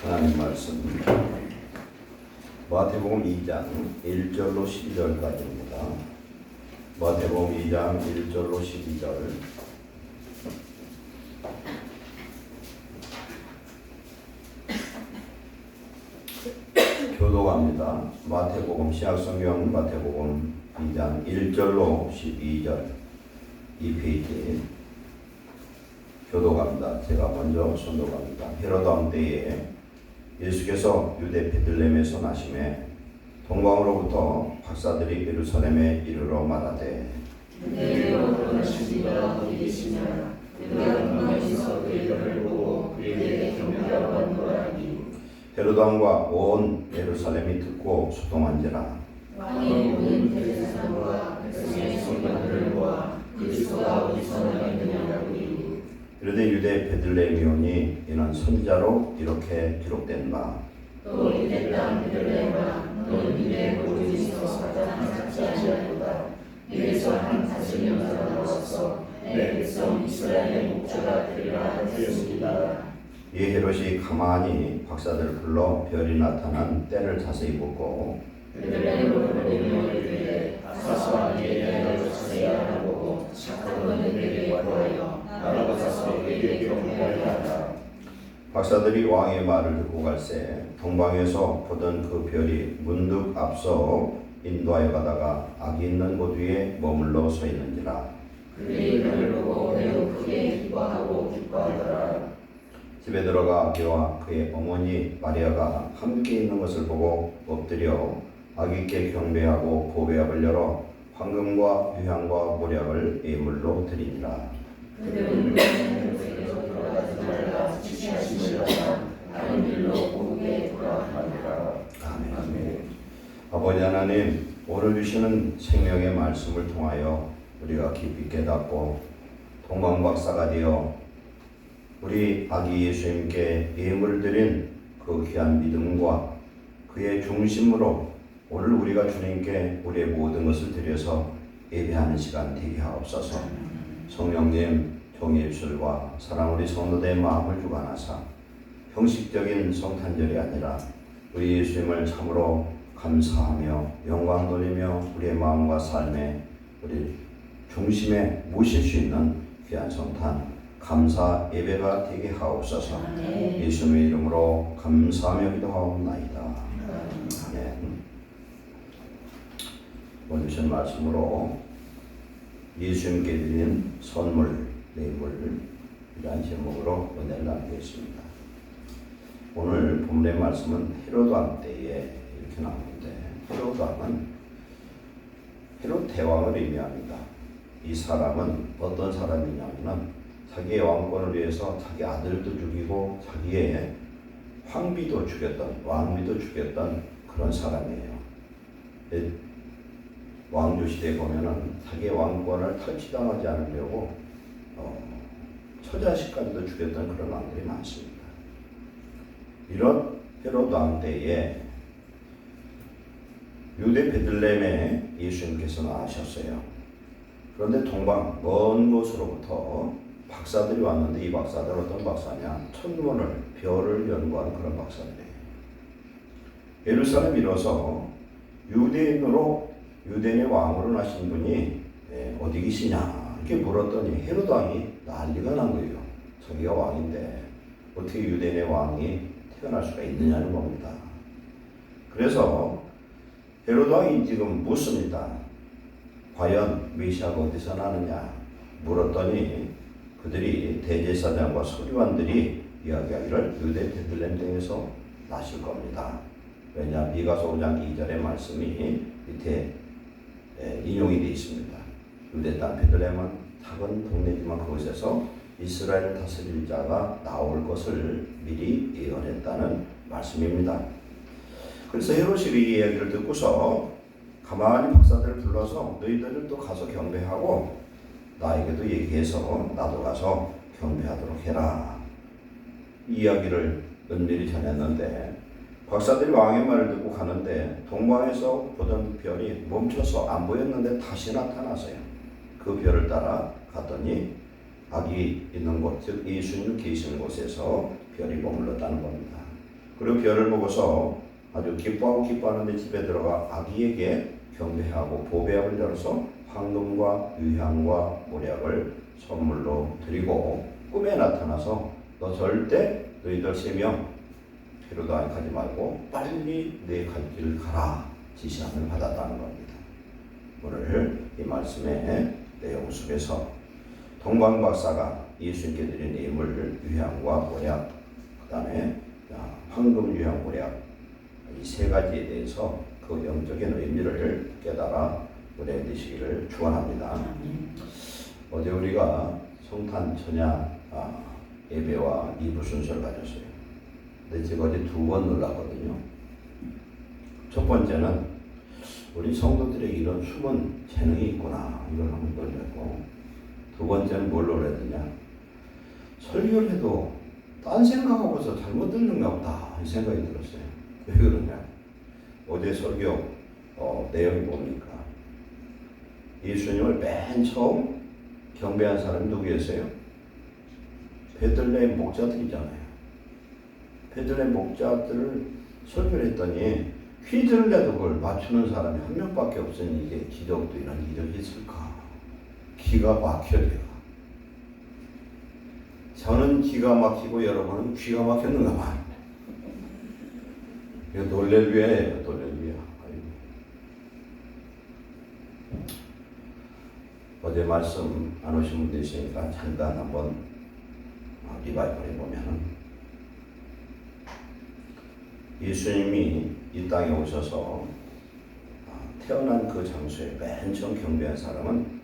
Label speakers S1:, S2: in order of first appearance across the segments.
S1: 하나님 말씀 마태복음 2장 1절로 12절까지입니다. 마태복음 2장 1절로 12절. 교도갑니다. 마태복음 신약성경 마태복음 2장 1절로 12절 2페이지 교도갑니다. 제가 먼저 선도갑니다. 헤로드 왕 때에 예수께서 유대 베들레헴에서 나심에 동방으로부터 박사들이 예루살렘에 이르러 말하되
S2: 그대로 원하신 이가 어디 계시냐. 그가 동방에서 그의 보고 그에게 경배하러 왔노라 하니
S1: 헤로드 왕과 온 예루살렘이 듣고 소동한지라.
S2: 왕이 모든 대제사장과 백성의 성도들을 모아 그리스도가 어디서 나겠느냐고 이르니
S1: 이르되 유대 베들레헴이오니 이는 선지자로 이렇게 기록된 바
S2: 또 유대 땅 베들레헴아 너는 유대 모든에서 사탄 잡지 아니하도다. 이에서 한 다스리는 자가 나와서 내 백성 이스라엘의 목자가 되리라 하였습니다.
S1: 이 헤롯이 가만히 박사들을 불러 별이 나타난 때를 자세히 보고
S2: 베들레헴으로 보내며 이르되 가서 아기의 나를 자세히 알아보고 착한 그에게 구하여 나아가서 그에게 경배하려 하라.
S1: 박사들이 왕의 말을 듣고 갈새 동방에서 보던 그 별이 문득 앞서 인도하여 가다가 악이 있는 곳 위에 머물러 서 있는지라.
S2: 그들이 별을 보고 매우 크게 기뻐하고 기뻐하더라.
S1: 집에 들어가 아기와 그의 어머니 마리아가 함께 있는 것을 보고 엎드려 아기께 경배하고 보배압을 열어 황금과 유향과 모략을 예물로 드리니라.
S2: 그들은 그에게서 돌아가지 말라 지시하시니라. 다른 길로 오게 돌아가니라.
S1: 아멘. 아버지 하나님, 오늘 주시는 생명의 말씀을 통하여 우리가 깊이 깨닫고 동방박사가 되어 우리 아기 예수님께 예물을 드린 그 귀한 믿음과 그의 중심으로 오늘 우리가 주님께 우리의 모든 것을 드려서 예배하는 시간 되게 하옵소서. 성령님 종의 입술과 사랑 우리 성도들의 마음을 주관하사 형식적인 성탄절이 아니라 우리 예수님을 참으로 감사하며 영광 돌리며 우리의 마음과 삶에 우리 중심에 모실 수 있는 귀한 성탄 감사 예배가 되게 하옵소서. 예수님의 이름으로 감사하며 기도하옵나이다. 아멘. 오늘 주신 말씀으로 예수님께 드린 선물, 예물이라는 제목으로 은혜를 나누겠습니다. 오늘 본문의 말씀은 헤로드 왕 때에 이렇게 나오는데 헤로드 왕은 헤롯 대왕을 의미합니다. 이 사람은 어떤 사람이냐면 자기의 왕권을 위해서 자기 아들도 죽이고 자기의 황비도 죽였던 왕비도 죽였던 그런 사람이에요. 왕조시대에 보면은 자기의 왕권을 탈취당하지 않으려고 처자식까지도 죽였던 그런 왕들이 많습니다. 이런 헤롯 왕 때에 유대 베들레헴에 예수님께서 나으셨어요. 그런데 동방 먼 곳으로부터 박사들이 왔는데 이 박사들 어떤 박사냐? 천문을 별을 연구하는 그런 박사들이에요. 예루살렘 이뤄서 유대인으로 유대인의 왕으로 나신 분이 어디 계시냐 이렇게 물었더니 헤로드 왕이 난리가 난 거예요. 자기가 왕인데 어떻게 유대인의 왕이 태어날 수가 있느냐는 겁니다. 그래서 헤로드 왕이 지금 묻습니다. 과연 메시아가 어디서 나느냐 물었더니 그들이 대제사장과 서기관들이 이야기하기를 유대 베들레헴 등에서 나실 겁니다. 왜냐? 미가서 5장 2절의 말씀이 밑에 인용이 되어 있습니다. 유대 땅 베들레헴은 작은 동네지만 그곳에서 이스라엘을 다스릴 자가 나올 것을 미리 예언했다는 말씀입니다. 그래서 헤롯이 이 이야기를 듣고서 가만히 박사들을 불러서 너희들은 또 가서 경배하고 나에게도 얘기해서 나도 가서 경배하도록 해라. 이 이야기를 은밀히 전했는데 박사들이 왕의 말을 듣고 가는데 동방에서 보던 별이 멈춰서 안 보였는데 다시 나타나서요. 그 별을 따라 갔더니 아기 있는 곳, 즉 예수님 계시는 곳에서 별이 머물렀다는 겁니다. 그리고 별을 보고서 아주 기뻐하는데 집에 들어가 아기에게 경배하고 보배함을 열어서 황금과 유향과 모략을 선물로 드리고 꿈에 나타나서 너 절대 너희들 3명 필요도 하지 말고 빨리 내 갈 길을 가라 지시함을 받았다는 겁니다. 오늘 이 말씀의 내용 속에서 동방박사가 예수님께 드린 예물 유향과 모략, 그 다음에 황금 유향 모략 이 3가지에 대해서 그 영적인 의미를 깨달아 은혜 되시기를 축원합니다. 어제 우리가 성탄 천야 예배와 2부 순서를 가졌어요. 근데 제가 어제 2번 놀랐거든요. 첫 번째는 우리 성도들에게 이런 숨은 재능이 있구나 이걸 한번 놀랐고, 두 번째는 뭘 놀랐느냐, 설교를 해도 딴 생각하고서 잘못 듣는가 보다 이 생각이 들었어요. 왜 그러냐, 어제 설교 내용이 뭡니까? 예수님을 맨 처음 경배한 사람이 누구였어요? 베들레헴 목자들이잖아요. 베들레헴 목자들을 설교를 했더니 퀴즈를 내도 그걸 맞추는 사람이 한 명밖에 없으니 이게 기적도 이런 기적이 있을까? 기가 막혀요. 저는 기가 막히고 여러분은 귀가 막혔는가 봐. 이거 놀랄 위에요, 놀랄 위에. 어제 말씀 안 오신 분도 있으니까 잠깐 한번 리바이벌 해보면은, 예수님이 이 땅에 오셔서 태어난 그 장소에 맨 처음 경배한 사람은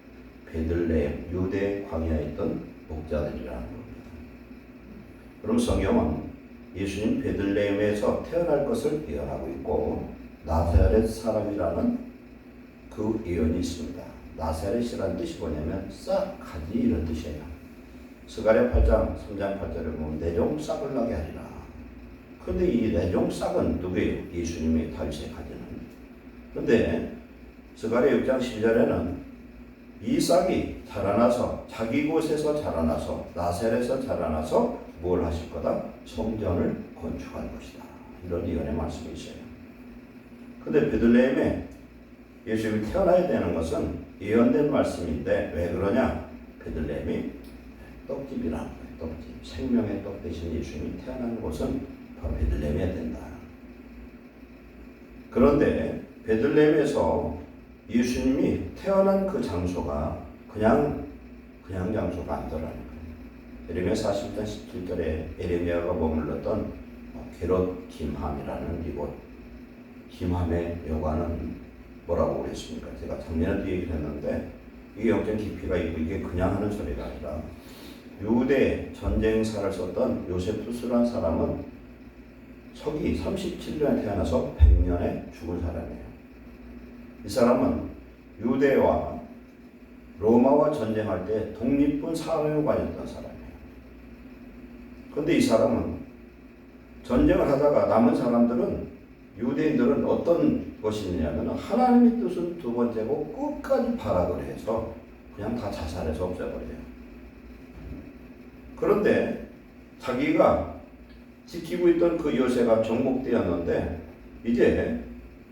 S1: 베들레헴 유대 광야에 있던 목자들이라는 겁니다. 그럼 성경은 예수님 베들레헴에서 태어날 것을 예언하고 있고 나사렛 사람이라는 그 예언이 있습니다. 나사렛이라는 뜻이 뭐냐면 싹 가지 이런 뜻이에요. 스가랴 8장 3장 8절에 보면 내종 싹을 나게 하리라. 그런데 이 내종 싹은 누구예요? 예수님의 다윗의 가지는. 그런데 스가랴 6장 10절에는 이 싹이 자라나서 자기 곳에서 자라나서 나사렛에서 자라나서 뭘 하실 거다? 성전을 건축할 것이다. 이런 예언의 말씀이 있어요. 그런데 베들레헴에 예수님이 태어나야 되는 것은 예언된 말씀인데 왜 그러냐? 베들레헴이 떡집이라는 거예요. 떡집. 생명의 떡 대신 예수님이 태어난 곳은 바로 베들레헴이어야 된다. 그런데 베들레헴에서 예수님이 태어난 그 장소가 그냥 장소가 아니더라는 거예요. 에레미야 40장 17절에 에레미야가 머물렀던 게롯 김함이라는 이곳, 김함의 여관은 뭐라고 그랬습니까? 제가 작년에도 얘기를 했는데 이게 영적 깊이가 있고 이게 그냥 하는 소리가 아니라 유대 전쟁사를 썼던 요세푸스라는 사람은 서기 37년에 태어나서 100년에 죽은 사람이에요. 이 사람은 유대와 로마와 전쟁할 때 독립군 사령관이었던 사람이에요. 그런데 이 사람은 전쟁을 하다가 남은 사람들은, 유대인들은 어떤 것이 있냐면 하나님의 뜻은 두 번째고 끝까지 발악을 해서 그냥 다 자살해서 없애버려요. 그런데 자기가 지키고 있던 그 요새가 정복되었는데 이제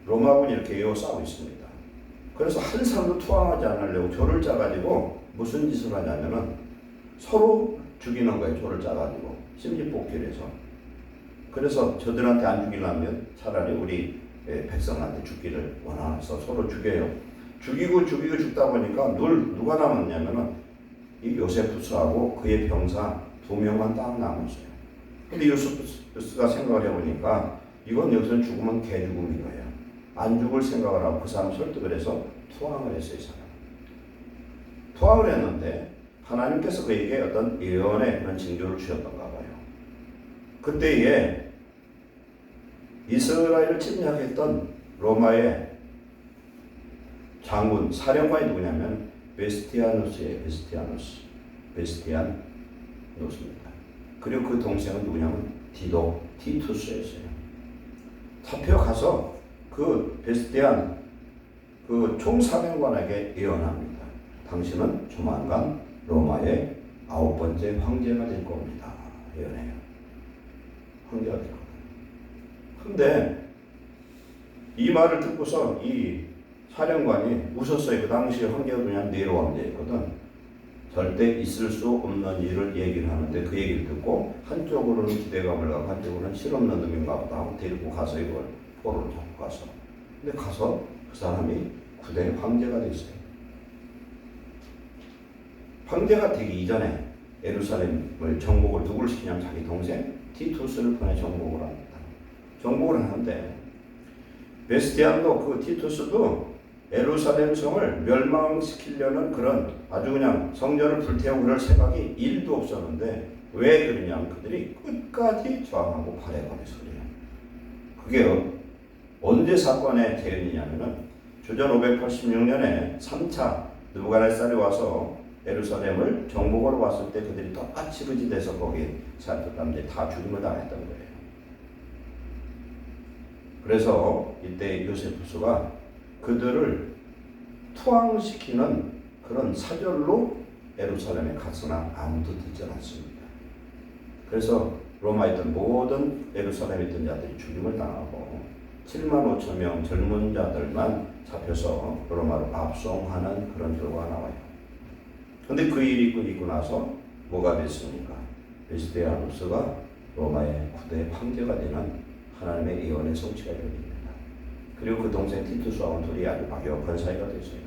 S1: 로마군이 이렇게 에워싸고 있습니다. 그래서 한 사람도 투항하지 않으려고 조를 짜가지고 무슨 짓을 하냐면은 서로 죽이는 거예요. 조를 짜가지고 심리뽑기를 해서. 그래서 저들한테 안 죽이려면 차라리 우리 백성한테 죽기를 원해서 서로 죽여요. 죽이고 죽다 보니까 누가 남았냐면은 이 요세푸스하고 그의 병사 2명만 딱 남았어요. 근데 요세푸스가 생각을 해보니까 이건 여기서 죽으면 개 죽음인 거예요. 안 죽을 생각을 하고 그 사람 설득을 해서 투항을 했어요. 이 사람. 투항을 했는데 하나님께서 그에게 어떤 예언의 그런 징조를 주셨던가 봐요. 그때에 이스라엘을 침략했던 로마의 장군, 사령관이 누구냐면 베스티아누스예요. 베스티아누스입니다. 그리고 그 동생은 누구냐면 티투스였어요. 잡혀가서 그 베스티안 그 총사령관에게 예언합니다. 당신은 조만간 로마의 9번째 황제가 될 겁니다. 예언해요. 황제가 될 겁니다. 근데 이 말을 듣고서 이 사령관이 웃었어요. 그 당시에 황제가 그냥 네로 황제였거든. 절대 있을 수 없는 일을 얘기를 하는데 그 얘기를 듣고 한쪽으로는 기대감을 갖고 한쪽으로는 실없는 놈인가 보다 하고 데리고 가서 이걸 포로를 잡고 가서 근데 가서 그 사람이 구대 황제가 됐어요. 황제가 되기 이전에 예루살렘을 정복을 누구를 시키냐면 자기 동생 티투스를 보내 정복을 합니다. 정복을 하는데 베스티안도 그 티투스도 예루살렘 성을 멸망시키려는 그런 아주 그냥 성전을 불태우고 그럴 생각이 1도 없었는데 왜 그러냐면 그들이 끝까지 저항하고 발해버려서 그래요. 그게 언제 사건의 재현이냐면은 주전 586년에 3차 느부갓네살이 와서 예루살렘을 정복하러 왔을 때 그들이 똑같이 의지돼서 거기에 살던 사람들이 다 죽임을 당했던 거예요. 그래서 이때 요세푸스가 그들을 투항시키는 그런 사절로 예루살렘에 갔으나 아무도 듣지 않았습니다. 그래서 로마에 있던 모든 예루살렘에 있던 자들이 죽임을 당하고 7만 5천 명 젊은 자들만 잡혀서 로마로 압송하는 그런 결과가 나와요. 그런데 그 일이 끝이고 나서 뭐가 됐습니까? 베스티아누스가 로마의 9대 황제가 되는 하나님의 예언의 성취가 이루어집니다. 그리고 그 동생 티투스와는 둘이 아주 막역한 사이가 됐어요.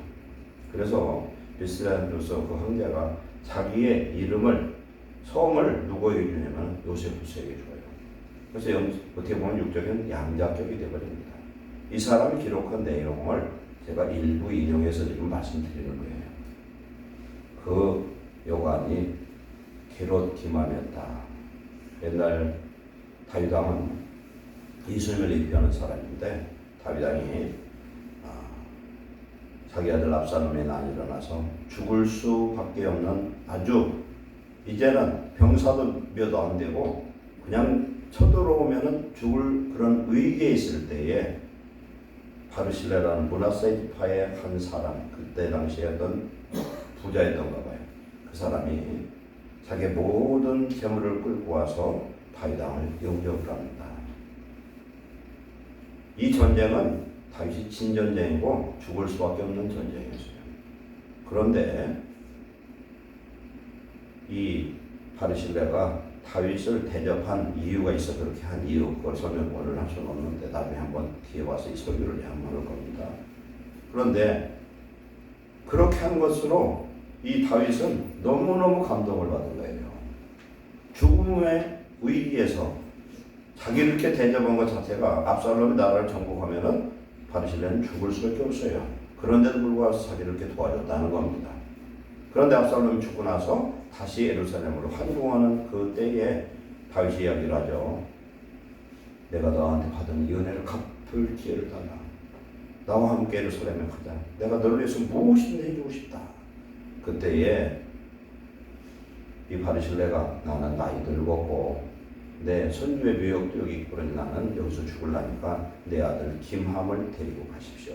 S1: 그래서 베스티아누스 그 황제가 자기의 이름을 성을 누구에게 주냐면 요세푸스에게 줘요. 그래서 어떻게 보면 육적인 양자격이 되어버립니다. 이 사람이 기록한 내용을 제가 일부 인용해서 지금 말씀드리는 거예요. 그 여관이 게롯 기맘이었다. 옛날 다윗 왕은 이순을 입히하는 사람인데 다윗 왕이 자기 아들 압살롬의 난이 일어나서 죽을 수밖에 없는 아주 이제는 병사도 몇 안 되고 그냥 쳐들어오면은 죽을 그런 위기에 있을 때에 바르실레라는 문하세파의 한 사람, 그때 당시에 어떤 부자였던가 봐요. 그 사람이 자기 모든 재물을 끌고 와서 다윗 왕을 영접을 합니다. 이 전쟁은 다윗이 진 전쟁이고 죽을 수밖에 없는 전쟁이었어요. 그런데 이 바르실레가 다윗을 대접한 이유가 있어 그렇게 한 이유, 그걸 설명을 할 수는 없는데 나중에 한번 뒤에 와서 이 설교를 한번 할 겁니다. 그런데 그렇게 한 것으로 이 다윗은 너무너무 감동을 받은 거예요. 죽음의 위기에서 자기를 이렇게 대접한 것 자체가 압살롬이 나라를 정복하면은 바르실레는 죽을 수밖에 없어요. 그런데도 불구하고 자기를 이렇게 도와줬다는 겁니다. 그런데 압살롬이 죽고 나서 다시 예루살렘으로 환공하는 그 때에 다윗이 이야기를 하죠. 내가 너한테 받은 이 은혜를 갚을 기회를 달라. 나와 함께 예루살렘에 가자. 내가 너를 위해서 무엇이든 해주고 싶다. 그때에 이 바르실레가 나는 나이 늙었고 내 손주의 묘역도 여기 있고 그러니 나는 여기서 죽을라니까 내 아들 김함을 데리고 가십시오.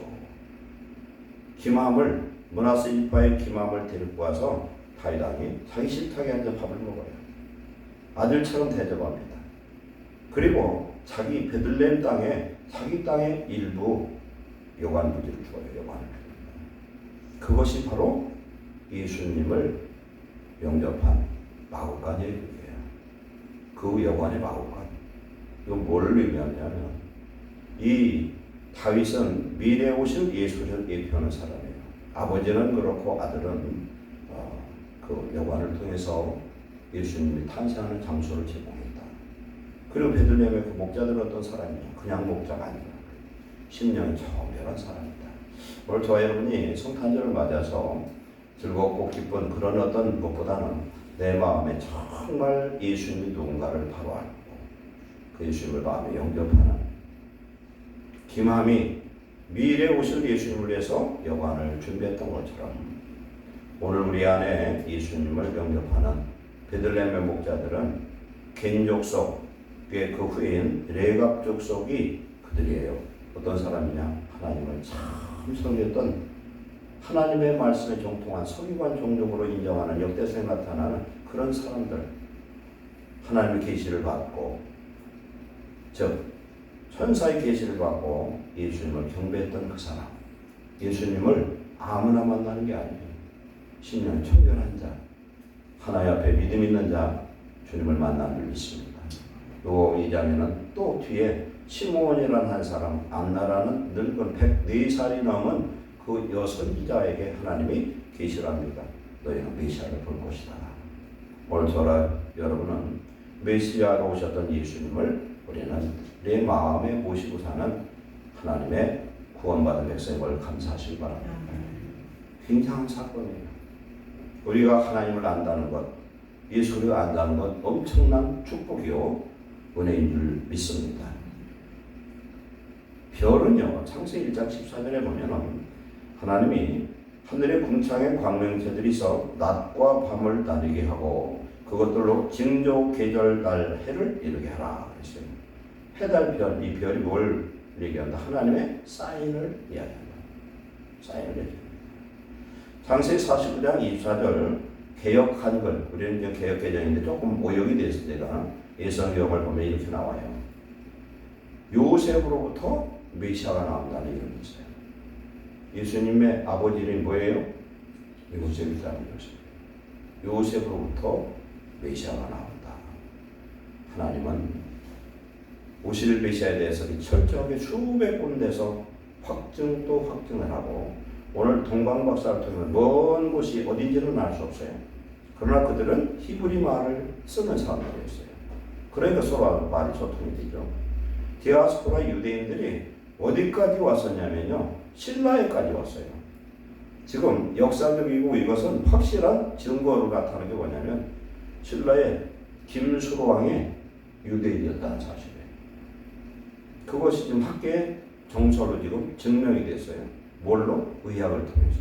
S1: 김함을 므낫세 지파의 김함을 데리고 와서 다윗 왕이 자기 식탁에 앉아 밥을 먹어요. 아들처럼 대접합니다. 그리고 자기 베들레헴 땅에 자기 땅의 일부 여관 부지를 주어요. 여관을. 그것이 바로 예수님을 영접한 마구간 얘기예요. 그 여관의 마구간. 이건 뭘 의미하냐면 이 다윗은 미래에 오실 예수를 예표하는 사람이에요. 아버지는 그렇고 아들은 그 여관을 통해서 예수님이 탄생하는 장소를 제공했다. 그리고 베들레헴의 그 목자들은 어떤 사람이냐? 그냥 목자가 아니라 심령이 정결한 사람이다. 오늘 저와 여러분이 성탄절을 맞아서 즐겁고 기쁜 그런 어떤 것보다는 내 마음에 정말 예수님이 누군가를 바로 알고 그 예수님을 마음에 영접하는 김함이 미래에 오실 예수님을 위해서 여관을 준비했던 것처럼 오늘 우리 안에 예수님을 영접하는 베들레헴의 목자들은 겐 족속의 그 후예인 레갑 족속이 그들이에요. 어떤 사람이냐? 하나님을 참 섬겼던 하나님의 말씀에 정통한 서기관 종족으로 인정하는 역대성에 나타나는 그런 사람들, 하나님의 계시를 받고 즉 천사의 계시를 받고 예수님을 경배했던 그 사람. 예수님을 아무나 만나는 게 아니에요. 신령 청결한 자, 하나님 앞에 믿음 있는 자, 주님을 만나는 줄 믿습니다. 요 2장에는 또 뒤에 시므온이라는 한 사람, 안나라는 늙은 104살이 넘은 그 여선지자에게 하나님이 계시를 합니다. 너희는 메시아를 볼 것이다. 오늘 저와 여러분은 메시아로 오셨던 예수님을 우리는 내 마음에 모시고 사는 하나님의 구원받은 백성임을 감사하시기 바랍니다. 굉장한 사건이에요. 우리가 하나님을 안다는 것, 예수를 안다는 것 엄청난 축복이요 은혜인 줄 믿습니다. 별은요, 창세기 1장 14절에 보면은 하나님이 하늘의 궁창에 광명체들이 있어 낮과 밤을 나뉘게 하고 그것들로 징조, 계절, 달, 해를 이루게 하라 그랬어요. 해, 달, 별, 이 별이 뭘 얘기한다? 하나님의 사인을 이야기한다. 사인을 얘기합니다. 창세기 49장 24절 개역 한글, 우리는 이제 개역 개정인데 조금 오역이 됐을 때가 예성경을 보면 이렇게 나와요. 요셉으로부터 메시아가 나온다는 이름이 있어요. 예수님의 아버지 이름이 뭐예요? 요셉이라는 요셉. 요셉으로부터 메시아가 나온다. 하나님은 오실 메시아에 대해서 철저하게 수백 군데서 확증 또 확증을 하고 오늘 동방박사를 통해 먼 곳이 어딘지는 알 수 없어요. 그러나 그들은 히브리 말을 쓰는 사람들이었어요. 그러니까 서로 말이 소통이 되죠. 디아스포라 유대인들이 어디까지 왔었냐면요. 신라에까지 왔어요. 지금 역사적이고 이것은 확실한 증거로 나타나는 게 뭐냐면 신라의 김수로 왕이 유대인이었다는 사실이에요. 그것이 지금 학계의 정설로 지금 증명이 됐어요. 뭘로? 의학을 통해서.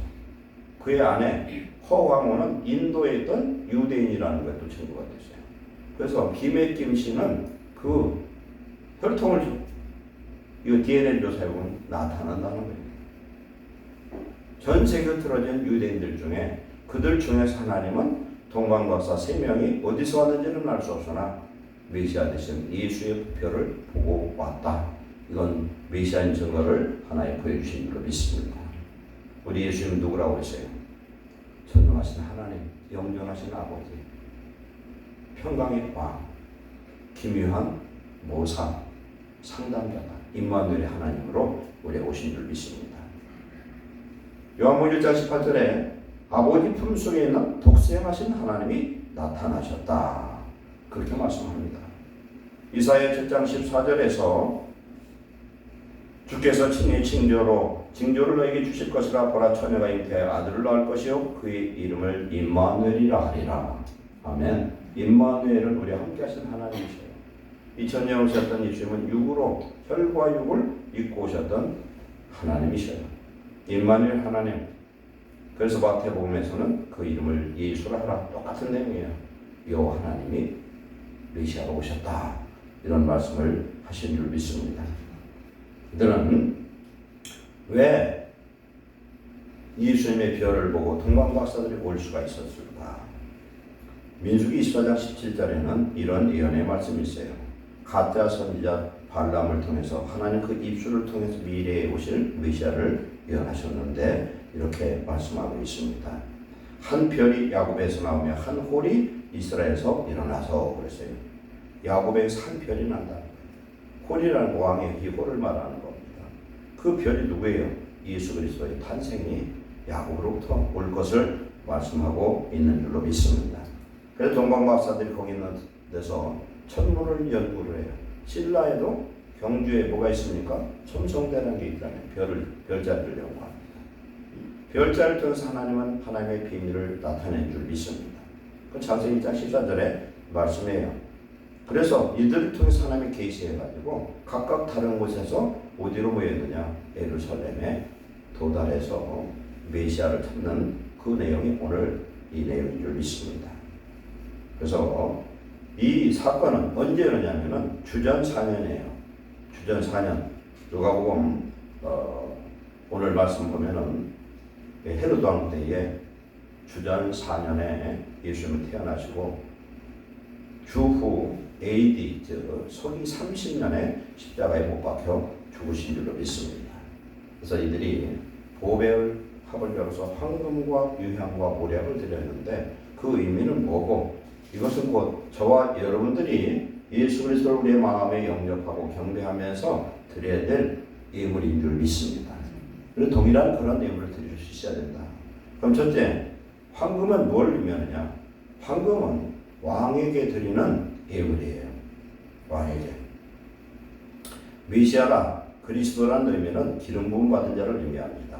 S1: 그의 아내 허황후는 인도에 있던 유대인이라는 것도 증거가 됐어요. 그래서 김해김 씨는 그 혈통을 이 DNA 조사해보면 나타난다는 거예요. 전 세계에 틀어진 유대인들 중에 그들 중에서 하나님은 동방박사 3명이 어디서 왔는지는 알 수 없으나 메시아 되신 예수의 부표를 보고 왔다. 이건 메시아인 증거를 하나에 보여주신 줄로 믿습니다. 우리 예수님 누구라고 했어요? 전능하신 하나님, 영존하신 아버지, 평강의 왕, 기묘한 모사, 상담자다. 임마누엘의 하나님으로 우리 오신 줄 믿습니다. 요한복음 1장 18절에 아버지 품속에 있는 독생하신 하나님이 나타나셨다. 그렇게 말씀합니다. 이사야 7장 14절에서 주께서 친히 징조를 너에게 주실 것이라. 보라, 처녀가 잉태하여 아들을 낳을 것이요 그의 이름을 임마누엘이라 하리라. 아멘. 임마누엘은 우리와 함께 하신 하나님이세요. 2000년 오셨던 예수님은 육으로 혈과 육을 입고 오셨던 하나님이셔요. 임마누엘 하나님. 그래서 마태복음에서는 그 이름을 예수라 하라. 똑같은 내용이에요. 여호와 하나님이 메시아로 오셨다. 이런 말씀을 하신 줄 믿습니다. 그들은 왜 예수님의 별을 보고 동방박사들이 올 수가 있었을까? 민수기 24장 17절에는 이런 예언의 말씀이 있어요. 가짜 선지자 발람을 통해서 하나님 그 입술을 통해서 미래에 오실 메시아를 예언하셨는데 이렇게 말씀하고 있습니다. 한 별이 야곱에서 나오며 한 홀이 이스라엘에서 일어나서 그랬어요. 야곱에서 한 별이 난다. 홀이라는 왕의 이 홀을 말하는 겁니다. 그 별이 누구예요? 예수 그리스도의 탄생이 야곱으로부터 올 것을 말씀하고 있는 줄로 믿습니다. 그래서 동방박사들이 거기 있는 데서 천문을 연구를 해요. 신라에도 경주에 뭐가 있습니까? 첨성대라는 게 있다면 별자리를 연구합니다. 별자리를 통해서 하나님은 하나님의 비밀을 나타낸 줄 믿습니다. 그 창세기 1장 14절에 말씀해요. 그래서 이들을 통해서 하나님이 계시해가지고 각각 다른 곳에서 어디로 모였느냐? 예루살렘에 도달해서 메시아를 찾는 그 내용이 오늘 이 내용인 줄 믿습니다. 그래서 이 사건은 언제 일어나냐면은 주전 4년이에요. 주전 4년. 누가복음 오늘 말씀 보면은 헤로드 왕 때에 주전 4년에 예수님은 태어나시고 주후 AD, 즉 서기 30년에 십자가에 못 박혀 죽으신 줄로 믿습니다. 그래서 이들이 보배를 합을 열어서 황금과 유향과 모략을 드렸는데 그 의미는 뭐고, 이것은 곧 저와 여러분들이 예수 그리스도를 우리의 마음에 영접하고 경배하면서 드려야 될 예물인 줄 믿습니다. 그리고 동일한 그런 예물을 드릴 수 있어야 된다. 그럼 첫째, 황금은 뭘 의미하느냐? 황금은 왕에게 드리는 예물이에요. 왕에게. 메시아라, 그리스도란 의미는 기름 부음 받은 자를 의미합니다.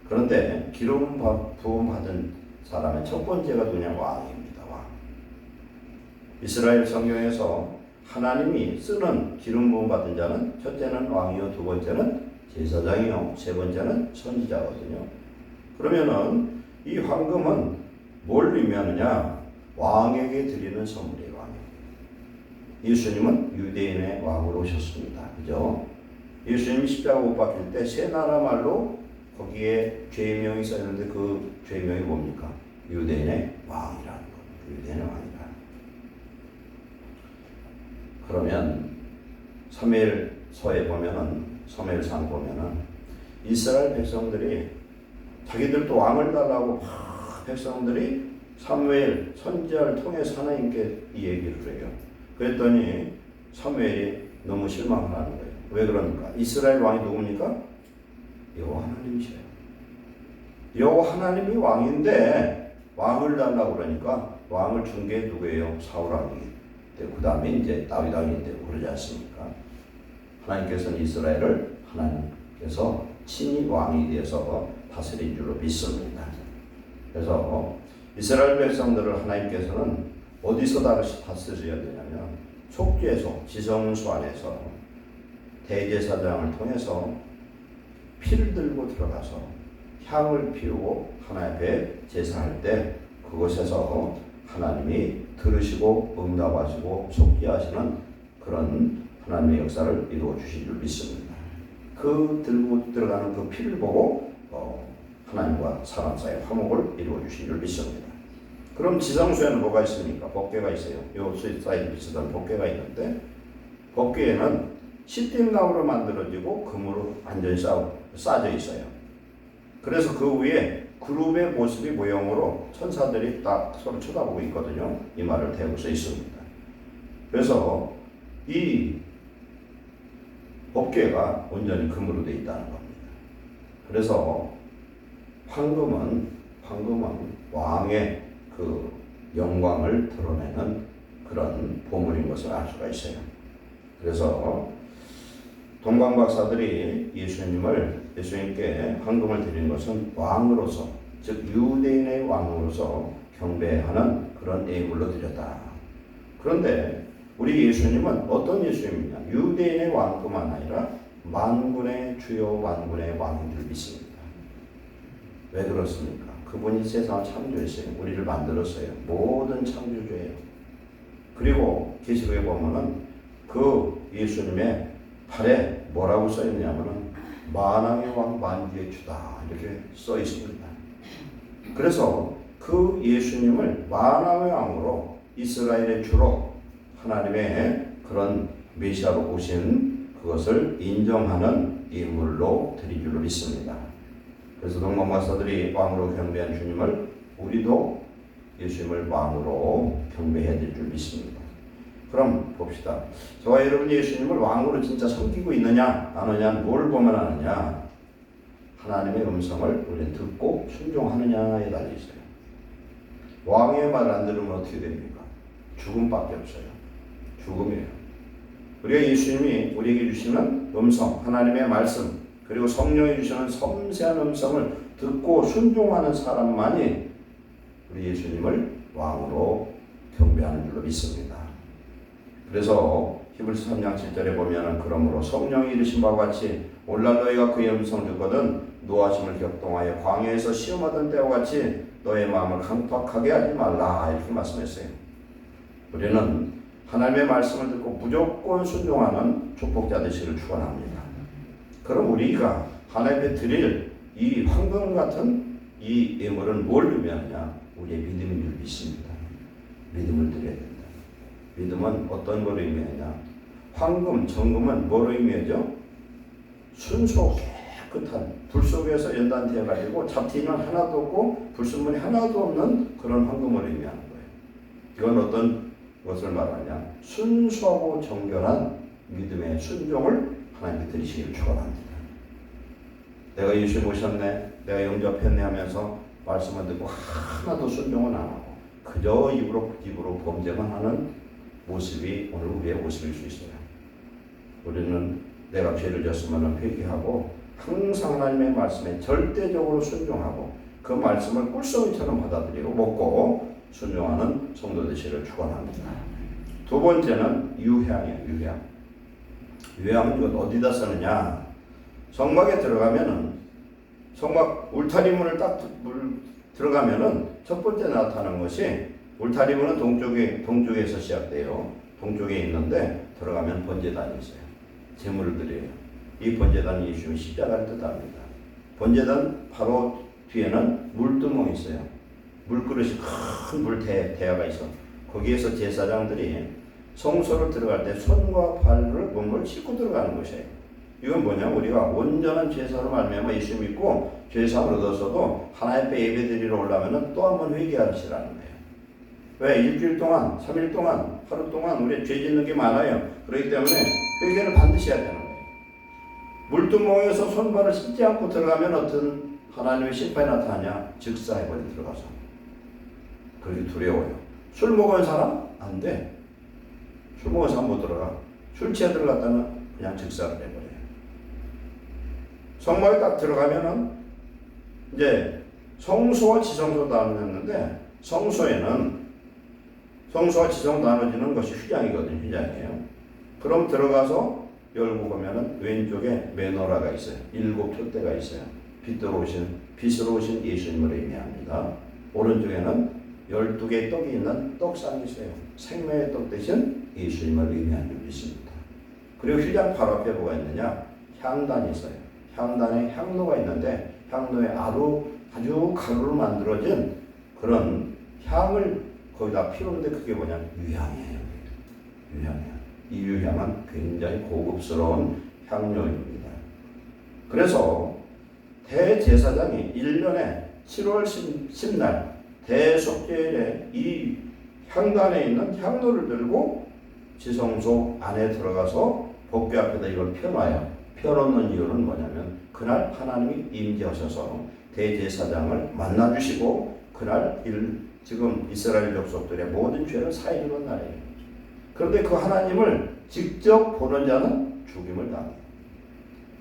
S1: 그런데 기름 부음 받은 사람의 첫 번째가 누구냐? 왕입니다. 왕. 이스라엘 성경에서 하나님이 쓰는 기름 부음 받은 자는 첫째는 왕이요, 두 번째는 제사장이요, 세 번째는 선지자거든요. 그러면은 이 황금은 뭘 의미하느냐? 왕에게 드리는 선물이에요. 왕에게. 예수님은 유대인의 왕으로 오셨습니다. 그죠? 예수님이 십자가 못 박힐 때 세 나라 말로 거기에 죄명이 써있는데 그 죄명이 뭡니까? 유대인의 왕이라는 거. 유대인의 왕이라. 그러면 사무엘서에 보면은, 사무엘상 보면은 이스라엘 백성들이 자기들도 왕을 달라고 백성들이 사무엘 선지자를 통해서 하나님께 이 얘기를 해요. 그랬더니 사무엘이 너무 실망을 하는 거예요. 왜 그러니까? 이스라엘 왕이 누굽니까? 여호와 하나님이셔요. 여호와 하나님이 왕인데 왕을 달라고 그러니까 왕을 준 게 누구예요? 사울 왕이. 그 다음에 이제 다윗 왕이 되고 그러지 않습니까? 하나님께서는 이스라엘을 하나님께서 친히 왕이 되어서 다스린 줄로 믿습니다. 그래서 이스라엘 백성들을 하나님께서는 어디서 다스려야 되냐면 속죄소, 지성소 안에서 대제사장을 통해서 피를 들고 들어가서 향을 피우고 하나님 앞에 제사할 때 그곳에서 하나님이 들으시고 응답하시고 속죄하시는 그런 하나님의 역사를 이루어 주신 줄 믿습니다. 그 들고 들어가는 그 피를 보고 하나님과 사람 사이의 화목을 이루어 주신 줄 믿습니다. 그럼 지성소에는 뭐가 있습니까? 법궤가 있어요. 요 사이즈 비슷한 법궤가 있는데 법궤에는 시띠나무로 만들어지고 금으로 완전히 싸져 있어요. 그래서 그 위에 그룹의 모습이 모형으로 천사들이 딱 서로 쳐다보고 있거든요. 이 말을 대고 써 있습니다. 그래서 이 법궤가 온전히 금으로 되어 있다는 겁니다. 그래서 황금은 왕의 그 영광을 드러내는 그런 보물인 것을 알 수가 있어요. 그래서 동방 박사들이 예수님께 황금을 드리는 것은 왕으로서, 즉 유대인의 왕으로서 경배하는 그런 예물로 드렸다. 그런데 우리 예수님은 어떤 예수님이냐? 유대인의 왕뿐만 아니라 만군의 주요 만군의 왕인 줄 믿습니다. 왜 그렇습니까? 그분이 세상을 창조했어요. 우리를 만들었어요. 모든 창조주예요. 그리고 계시록에 보면은 그 예수님의 팔에 뭐라고 써 있냐면은 만왕의 왕 만주의 주다 이렇게 써 있습니다. 그래서 그 예수님을 만왕의 왕으로 이스라엘의 주로 하나님의 그런 메시아로 오신 그것을 인정하는 인물로 드린 줄로 믿습니다. 그래서 동방 박사들이 왕으로 경배한 주님을 우리도 예수님을 왕으로 경배해야 될 줄 믿습니다. 그럼 봅시다. 저와 여러분이 예수님을 왕으로 진짜 섬기고 있느냐 안 하느냐 뭘 보면 아느냐? 하나님의 음성을 우리는 듣고 순종하느냐에 달려 있어요. 왕의 말 안 들으면 어떻게 됩니까? 죽음밖에 없어요. 죽음이에요. 우리가 예수님이 우리에게 주시는 음성, 하나님의 말씀, 그리고 성령이 주시는 섬세한 음성을 듣고 순종하는 사람만이 우리 예수님을 왕으로 경배하는 줄로 믿습니다. 그래서 히브리서 3장 7절에 보면은 그러므로 성령이 이르신 바와 같이 오늘날 너희가 그의 음성 듣거든 노하심을 격동하여 광야에서 시험하던 때와 같이 너의 마음을 강팍하게 하지 말라 이렇게 말씀했어요. 우리는 하나님의 말씀을 듣고 무조건 순종하는 축복자 되시기를 축원합니다. 그럼 우리가 하나님께 드릴 이 황금 같은 이 예물은 뭘 의미하느냐? 우리의 믿음인 줄 믿습니다. 믿음을 드려야 된다. 믿음은 어떤 걸 의미하냐? 황금, 정금은 뭘 의미하죠? 순수 깨끗한 불 속에서 연단되어 가지고 잡티는 하나도 없고 불순물이 하나도 없는 그런 황금을 의미하는 거예요. 이건 어떤 것을 말하냐? 순수하고 정결한 믿음의 순종을 하나님께 드리시기를 축원합니다. 내가 예수 모셨네, 내가 영접했네 하면서 말씀을 듣고 하나도 순종은 안 하고 그저 입으로 범죄만 하는 모습이 오늘 우리의 모습일 수 있어요. 우리는 내가 죄를 졌으면 회개하고 항상 하나님의 말씀에 절대적으로 순종하고 그 말씀을 꿀송이처럼 받아들이고 먹고 순종하는 성도 되시기를 축원합니다. 두 번째는 유향이에요. 유향은 이건 어디다 쓰느냐? 성막에 들어가면은 성막 울타리문을 딱 들어가면은 첫 번째 나타나는 것이 울타리문은 동쪽에서 시작돼요. 동쪽에 있는데 들어가면 번제단이 있어요. 제물을 드려요. 이 번제단이 예수님의 십자가를 뜻합니다. 번제단 바로 뒤에는 물두멍이 있어요. 물그릇이 큰 물대야가 있어. 거기에서 제사장들이 성소를 들어갈 때 손과 발을 몸을 씻고 들어가는 것이에요. 이건 뭐냐? 우리가 온전한 죄사로 말미암아 예수 믿고 죄사함을 얻어서도 하나님 앞에 예배드리러 오려면 또 한 번 회개하시라는 거예요. 왜? 일주일 동안, 3일 동안, 하루 동안 우리 죄 짓는 게 많아요. 그렇기 때문에 회개를 반드시 해야 되는 거예요. 물두멍에서 손발을 씻지 않고 들어가면 어떤 하나님의 심판이 나타나냐? 즉사해버려 들어가서. 그렇게 두려워요. 술 먹은 사람? 안 돼. 술 먹은 사람 못 들어가. 술 취해 들어갔다면 그냥 즉사를 해버려요. 성막에 딱 들어가면은 이제 성소와 지성소 나누었는데 성소에는 성소와 지성 나눠지는 것이 휘장이거든요. 휘장이에요. 그럼 들어가서 열고 보면은 왼쪽에 메노라가 있어요. 7 촛대가 있어요. 빛으로 오신 예수님을 의미합니다. 오른쪽에는 12개의 떡이 있는 떡상이 있어요. 생명의 떡 대신 예수님을 의미하는 줄 믿습니다. 그리고 휘장 바로 앞에 뭐가 있느냐? 향단이 있어요. 향단에 향로가 있는데 향로에 아주 가루로 만들어진 그런 향을 거기다 피우는데 그게 뭐냐? 유향이에요. 유향이에요. 이 유향은 굉장히 고급스러운 향료입니다. 그래서 대제사장이 1년에 7월 10날 대속죄일에 이 향단에 있는 향로를 들고 지성소 안에 들어가서 법궤 앞에다 이걸 펴놔요. 펴놓는 이유는 뭐냐면 그날 하나님이 임재하셔서 대제사장을 만나주시고 그날 지금 이스라엘 족속들의 모든 죄를 사해 주는 날이에요. 그런데 그 하나님을 직접 보는 자는 죽임을 당해요.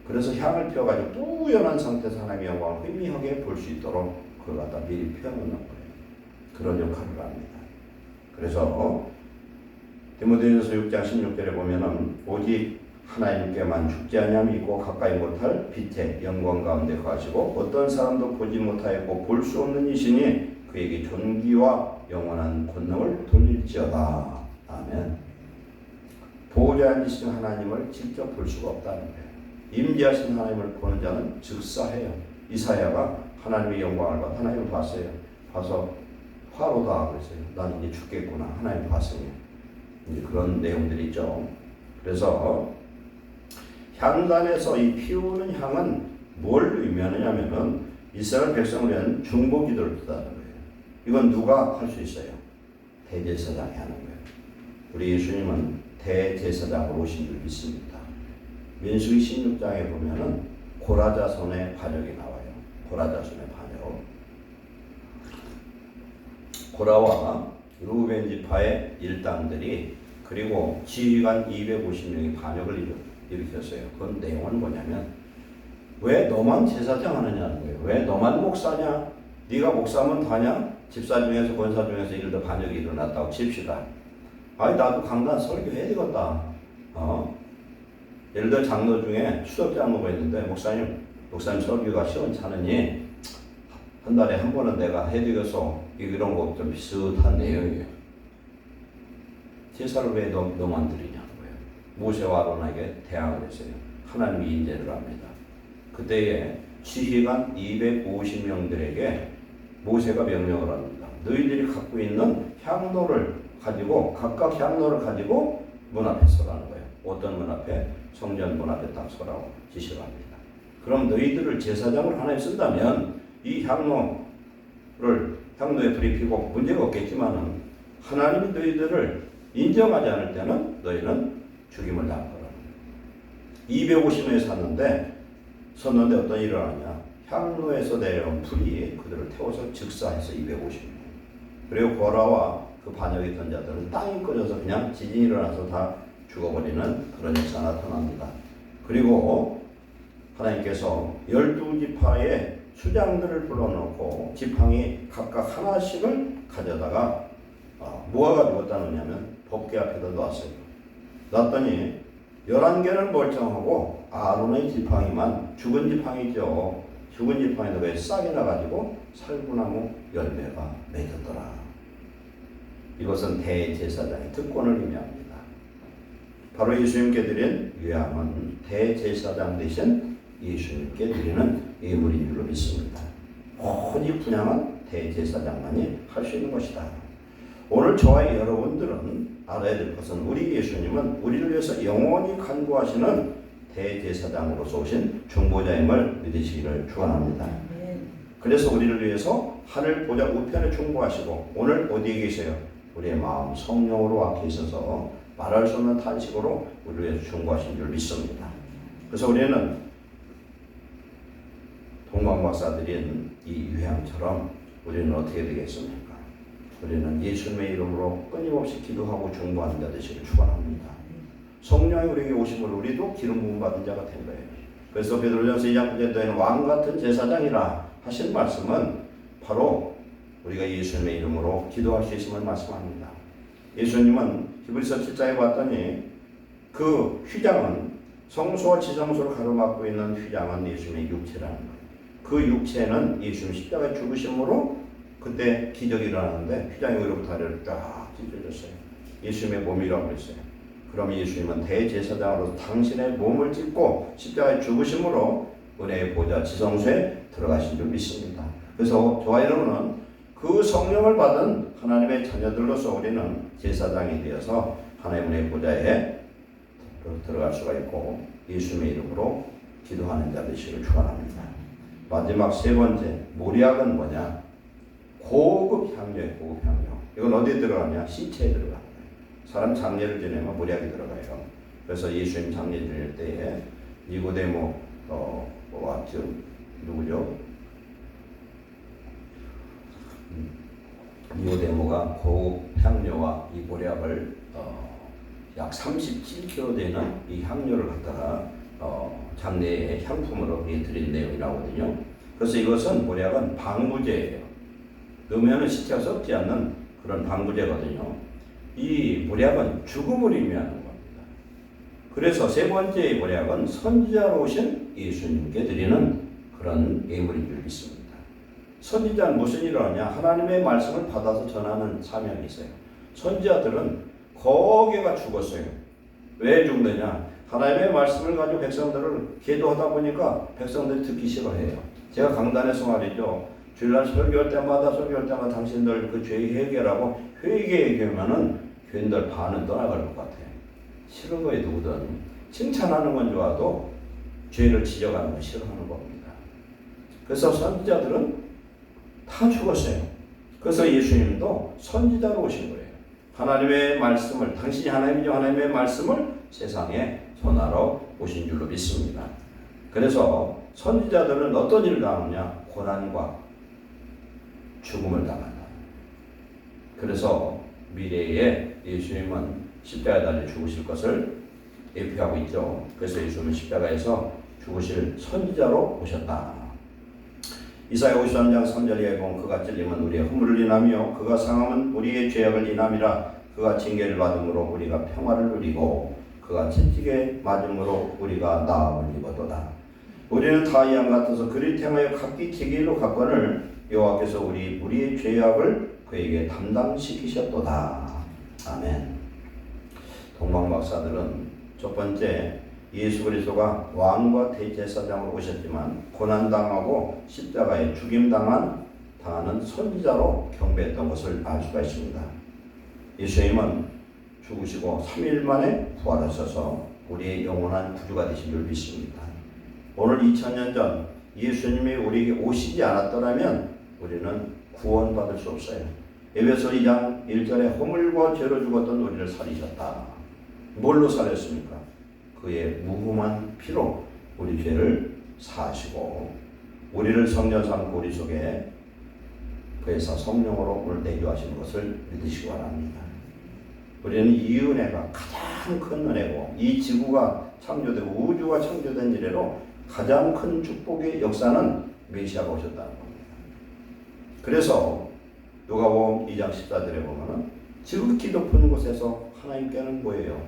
S1: 그래서 향을 펴가지고 뿌연한 상태에서 하나님의 영광을 희미하게 볼 수 있도록 그걸 갖다 미리 펴놓는 거예요. 그런 역할을 합니다. 그래서 디모데전서 6장 16절에 보면은 오직 하나님께만 죽지 아니함이 있고 가까이 못할 빛의 영광 가운데 거하시고 어떤 사람도 보지 못하였고 볼 수 없는 이시니 그에게 존귀와 영원한 권능을 돌릴지어다. 아멘. 보호자에 앉으신 하나님을 직접 볼 수가 없다는 거예요. 임재하신 하나님을 보는 자는 즉사해요. 이사야가 하나님의 영광을 봐 하나님을 봤어요. 봐서 화로다 그랬어요. 난 이제 죽겠구나. 하나님 봤으니 이제 그런 내용들이 있죠. 그래서 향단에서 이 피우는 향은 뭘 의미하느냐면은 이스라엘 백성을 위한 중보 기도를 뜻하는 거예요. 이건 누가 할 수 있어요? 대제사장이 하는 거예요. 우리 예수님은 대제사장으로 오신 줄 믿습니다. 민수기 16장에 보면은 고라자손의 반역이 나와요. 고라자손의 반역. 고라와 루벤 지파의 일당들이 그리고 지휘관 250명이 반역을 일으켰어요. 그 내용은 뭐냐면 왜 너만 제사장 하느냐는 거예요. 왜 너만 목사냐? 네가 목사면 다냐? 집사 중에서 권사 중에서 예를 들어 반역이 일어났다고 칩시다. 아니 나도 강단 설교해야 되겠다. 예를 들어 장로 중에 추석 장로가 있는데 목사님 설교가 시원찮으니 한 달에 한 번은 내가 해드려서 이런 거 좀 비슷한 내용이에요. 제사를 왜 너만 드리냐는 거예요. 모세와 아론에게 대항을 했어요. 하나님이 인재를 합니다. 그때에 지휘관 250명들에게 모세가 명령을 합니다. 너희들이 갖고 있는 향로를 가지고 각각 향로를 가지고 문 앞에 서라는 거예요. 어떤 문 앞에? 성전 문 앞에 딱 서라고 지시를 합니다. 그럼 너희들을 제사장으로 하나님 쓴다면 이 향로에 불이 피고 문제가 없겠지만은 하나님이 너희들을 인정하지 않을 때는 너희는 죽임을 당할 거라는 거예요. 250명이 섰는데 어떤 일을 하냐? 향로에서 내려온 불이 그들을 태워서 즉사해서 250명. 그리고 고라와 그 반역에 있던 자들은 땅이 꺼져서 그냥 지진이 일어나서 다 죽어버리는 그런 역사가 나타납니다. 그리고 하나님께서 12지파의 수장들을 불러놓고 지팡이 각각 하나씩을 가져다가 모아가지고 어디다 놓냐면 법궤 앞에다 놨어요. 놨더니 11개는 멀쩡하고 아론의 지팡이만 죽은 지팡이죠. 죽은 지팡이도 왜 싹이 나가지고 살구나무 열매가 맺었더라. 이것은 대제사장의 특권을 의미합니다. 바로 예수님께 드린 유향은 대제사장 대신 예수님께 드리는 예물인 줄로 믿습니다. 오직 분향은 대제사장만이 할 수 있는 것이다. 오늘 저와 여러분들은 알아야 될 것은 우리 예수님은 우리를 위해서 영원히 간구하시는 대제사장으로서 오신 중보자임을 믿으시기를 축원합니다. 그래서 우리를 위해서 하늘 보좌 우편에 중보하시고 오늘 어디에 계세요? 우리의 마음 성령으로 와 계셔서 말할 수 없는 탄식으로 우리를 위해서 중보하신 줄 믿습니다. 그래서 우리는 동방박사들인 이 유향처럼 우리는 어떻게 되겠습니까? 우리는 예수님의 이름으로 끊임없이 기도하고 중보하는 자 되시길 축원합니다. 성령이 우리에게 오심을 우리도 기름 부음 받은 자가 된 거예요. 그래서 베드로전서 2장 9절에 너희는 왕 같은 제사장이라 하신 말씀은 바로 우리가 예수님의 이름으로 기도할 수 있음을 말씀합니다. 예수님은 히브리서 7장에 봤더니 그 휘장은 성소와 지성소를 가로막고 있는 휘장은 예수님의 육체라는 거예요. 그 육체는 예수님 십자가의 죽으심으로 그때 기적이 일어나는데 휘장이 위로 다리를 쫙 찢어졌어요. 예수님의 몸이라고 했어요. 그럼 예수님은 대제사장으로서 당신의 몸을 찢고 십자가의 죽으심으로 은혜의 보좌 지성소에 들어가신 줄 믿습니다. 그래서 저와 여러분은 그 성령을 받은 하나님의 자녀들로서 우리는 제사장이 되어서 하나님의 보좌에 들어갈 수가 있고 예수님의 이름으로 기도하는 자 되시길 축원합니다. 마지막 세 번째 모략은 뭐냐? 고급 향료예요. 고급 향료. 이건 어디에 들어가냐? 시체에 들어갑니다. 사람 장례를 지내면 모략이 들어가요. 그래서 예수님 장례 지낼 때에 니고데모 누구죠? 니고데모가 고급 향료와 이 모략을 약 37kg 되는 이 향료를 갖다가 장례의 향품으로 드린 내용이 나오거든요. 그래서 이것은 모략은 방부제예요. 넣으면 시체가 썩지 않는 그런 방부제거든요. 이 모략은 죽음을 의미하는 겁니다. 그래서 세 번째의 모략은 선지자로 오신 예수님께 드리는 그런 예물인 줄 믿습니다. 선지자는 무슨 일을 하냐? 하나님의 말씀을 받아서 전하는 사명이 있어요. 선지자들은 거기가 죽었어요. 왜 죽느냐? 하나님의 말씀을 가지고 백성들을 계도하다 보니까 백성들이 듣기 싫어해요. 제가 강단에서 말이죠. 주일날 설교할 때마다 당신들 그 죄 회개라고 회개하면은 교인들 반은 떠나갈 것 같아요. 싫은 거에 누구든 칭찬하는 건 좋아도 죄를 지적하는 건 싫어하는 겁니다. 그래서 선지자들은 다 죽었어요. 그래서 예수님도 선지자로 오신 거예요. 하나님의 말씀을 당신이 하나님이죠. 하나님의 말씀을 세상에 전하러 오신 줄로 믿습니다. 그래서 선지자들은 어떤 일을 당하느냐? 고난과 죽음을 당한다. 그래서 미래에 예수님은 십자가에 달려 죽으실 것을 예표하고 있죠. 그래서 예수님은 십자가에서 죽으실 선지자로 오셨다. 이사야 53장 3절에 보면 그가 찔림은 우리의 허물을 인하며 그가 상함은 우리의 죄악을 인함이라. 그가 징계를 받음으로 우리가 평화를 누리고 그가 채찍에 맞음으로 우리가 나음을 입었도다. 우리는 다 이 양 같아서 그를 행하여 각기 제 길로 갔거늘 여호와께서 우리의 죄악을 그에게 담당시키셨도다. 아멘. 동방박사들은 첫 번째 예수 그리스도가 왕과 대제사장으로 오셨지만 고난당하고 십자가에 죽임당하는 선지자로 경배했던 것을 알 수가 있습니다. 예수님은 죽으시고 3일 만에 부활하셔서 우리의 영원한 구주가 되신 줄 믿습니다. 오늘 2000년 전 예수님이 우리에게 오시지 않았더라면 우리는 구원받을 수 없어요. 에베소 2장 1절에 허물과 죄로 죽었던 우리를 살리셨다. 뭘로 살렸습니까? 그의 무궁한 피로 우리 죄를 사하시고 우리를 성령 삼고 우리 속에 그에서 성령으로 오늘 내주하시는 것을 믿으시기 바랍니다. 우리는 이 은혜가 가장 큰 은혜고 이 지구가 창조되고 우주가 창조된 이래로 가장 큰 축복의 역사는 메시아가 오셨다는 겁니다. 그래서 누가복음 2장 14절에 보면은 지극히 높은 곳에서 하나님께는 뭐예요?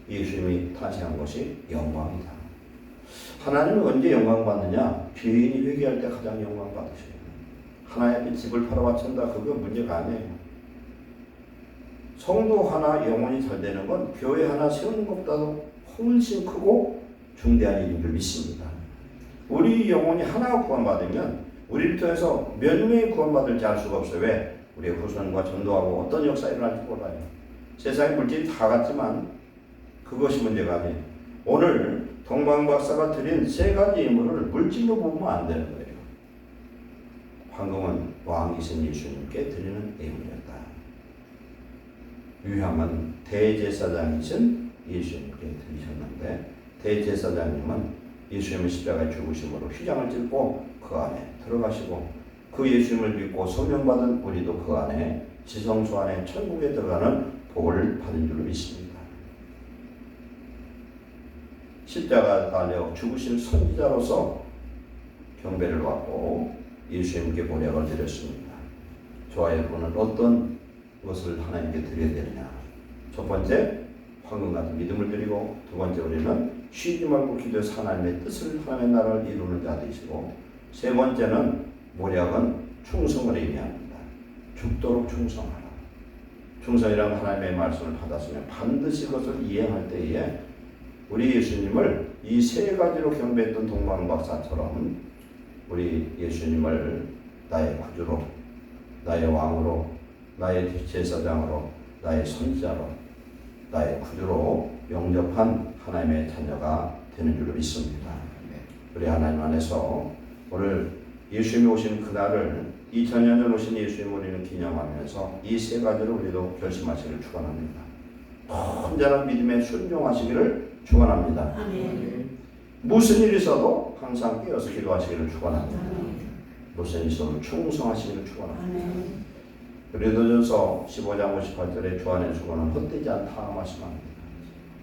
S1: 예수님이 탄생한 것이 영광이다. 하나님은 언제 영광 받느냐? 죄인이 회개할 때 가장 영광 받으셔요. 하나님 앞에 집을 팔아바친다. 그건 문제가 아니에요. 성도 하나 영혼이 잘 되는 건 교회 하나 세우는 것보다도 훨씬 크고 중대한 일인 줄 믿습니다. 우리 영혼이 하나가 구원받으면 우리를 통해서 몇 명이 구원받을지 알 수가 없어요. 왜? 우리의 후손과 전도하고 어떤 역사가 일어날지 몰라요. 세상의 물질이 다 같지만 그것이 문제가 아니에요. 오늘 동방박사가 드린 세 가지 예물을 물질로 보면 안 되는 거예요. 황금은 왕이신 예수님께 드리는 예물이었다. 유향은 대제사장이신 예수님께 드리셨는데 대제사장님은 예수님의 십자가에 죽으심으로 휘장을 찢고 그 안에 들어가시고 그 예수님을 믿고 소명받은 우리도 그 안에 지성소 안에 천국에 들어가는 복을 받은 줄로 믿습니다. 십자가 달려 죽으신 선지자로서 경배를 받고 예수님께 고백을 드렸습니다. 저와 여러분은 어떤 것을 하나님께 드려야 되느냐? 첫 번째, 황금 같은 믿음을 드리고, 두 번째, 우리는 쉬지 말고 기도해서 하나님의 뜻을, 하나님의 나라를 이루는 자 되시고, 세 번째는 모략은 충성을 의미합니다. 죽도록 충성하라. 충성이란 하나님의 말씀을 받았으면 반드시 그것을 이행할 때에 우리 예수님을 이 세 가지로 경배했던 동방박사처럼 우리 예수님을 나의 구주로, 나의 왕으로, 나의 제사장으로, 나의 선지자로, 나의 구주로 영접한 하나님의 자녀가 되는 줄로 믿습니다. 우리 하나님 안에서 오늘 예수님이 오신 그날을 2000년 전 오신 예수님 우리는 기념하면서 이 세 가지를 우리도 결심하시기를 축원합니다. 온전한 믿음에 순종하시기를 축원합니다. 무슨 일이 있어도 항상 깨어서 기도하시기를 축원합니다. 무슨 일이 있어도 충성하시기를 축원합니다. 그리도전서 15장 58절에 주 안에 수고는 헛되지 않다 말씀합니다.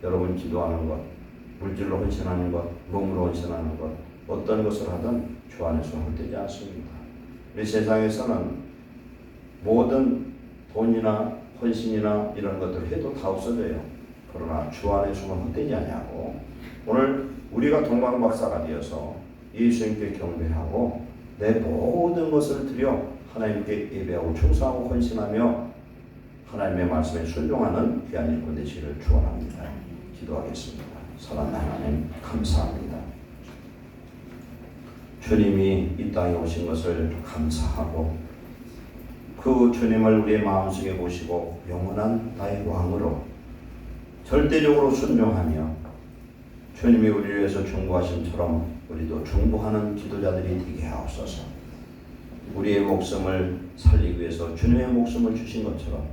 S1: 여러분 기도하는 것, 물질로 헌신하는 것, 몸으로 헌신하는 것, 어떤 것을 하든 주 안에서 헛되지 않습니다. 우리 세상에서는 모든 돈이나 헌신이나 이런 것들을 해도 다 없어져요. 그러나 주 안에서는 헛되지 않냐고 오늘 우리가 동방박사가 되어서 예수님께 경배하고 내 모든 것을 드려 하나님께 예배하고 충성하고 헌신하며 하나님의 말씀에 순종하는 귀한 일꾼 되시기를 축원합니다. 기도하겠습니다. 사랑하는 하나님 감사합니다. 주님이 이 땅에 오신 것을 감사하고 그 주님을 우리의 마음속에 모시고 영원한 나의 왕으로 절대적으로 순종하며 주님이 우리를 위해서 중보하심처럼 우리도 중보하는 기도자들이 되게 하옵소서. 우리의 목숨을 살리기 위해서 주님의 목숨을 주신 것처럼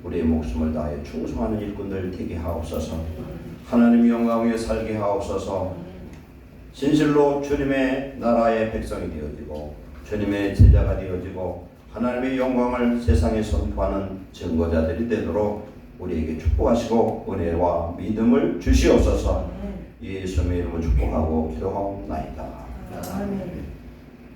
S1: 우리의 목숨을 다해 충성하는 일꾼들 되게 하옵소서. 하나님 영광 위에 살게 하옵소서. 진실로 주님의 나라의 백성이 되어지고 주님의 제자가 되어지고 하나님의 영광을 세상에 선포하는 증거자들이 되도록 우리에게 축복하시고 은혜와 믿음을 주시옵소서. 예수님의 이름으로 축복하고 기도하옵나이다.
S2: 아멘.